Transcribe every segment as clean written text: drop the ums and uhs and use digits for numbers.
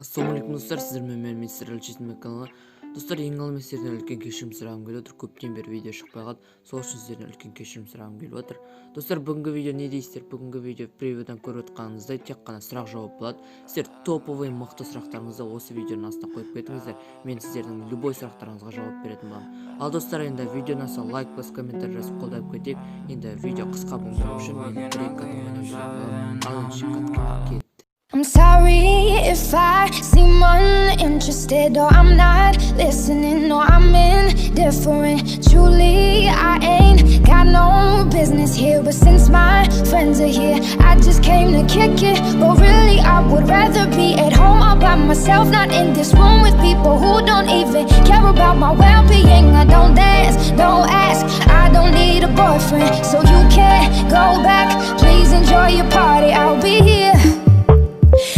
Ассалаумалейкум достар, сіздермен мен мистер Әлчесінбек каналы. Достар, ең алдымен сіздерден үлкен кешірім сұрағым келіп отыр. Көптен бері видео шықпай қалды. Сол үшін сіздерден үлкен кешірім сұрағым келіп отыр. Достар, бүгінгі видео не дейсіздер? Бүгінгі видео превьюдан көріп отқаныңыздай тек қана сұрақ-жауап болады. Сіздер топовый мықты сұрақтарыңызды осы видеоның астына қойып кетіңіздер. Мен сіздердің любой сұрақтарыңызға жауап беретін боламын. Ал достар, енді видеоны аса лайк бас комментарий жазып қолдап кетейік. Енді видео қысқа болмау үшін мен бір-екі кадр ойнап жүрген боламын. Ал енді кадрға кет. I'm sorry if I seem uninterested or I'm not listening or I'm indifferent. Truly, I ain't got no business here, but since my friends are here, I just came to kick it. But really, I would rather be at home all by myself, not in this room with people who don't even care about my well-being. I don't dance, don't ask, I don't need a boyfriend, so you can't go back. Please enjoy your party, I'll be here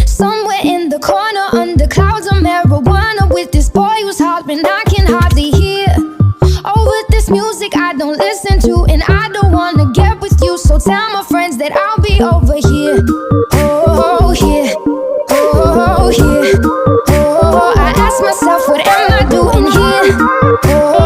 somewhere in the corner under clouds of marijuana with this boy who's hopping, I can hardly hear. Over this music I don't listen to, and I don't wanna get with you, so tell my friends that I'll be over here. Oh, here. Oh, here. Oh, I ask myself, what am I doing here? Oh,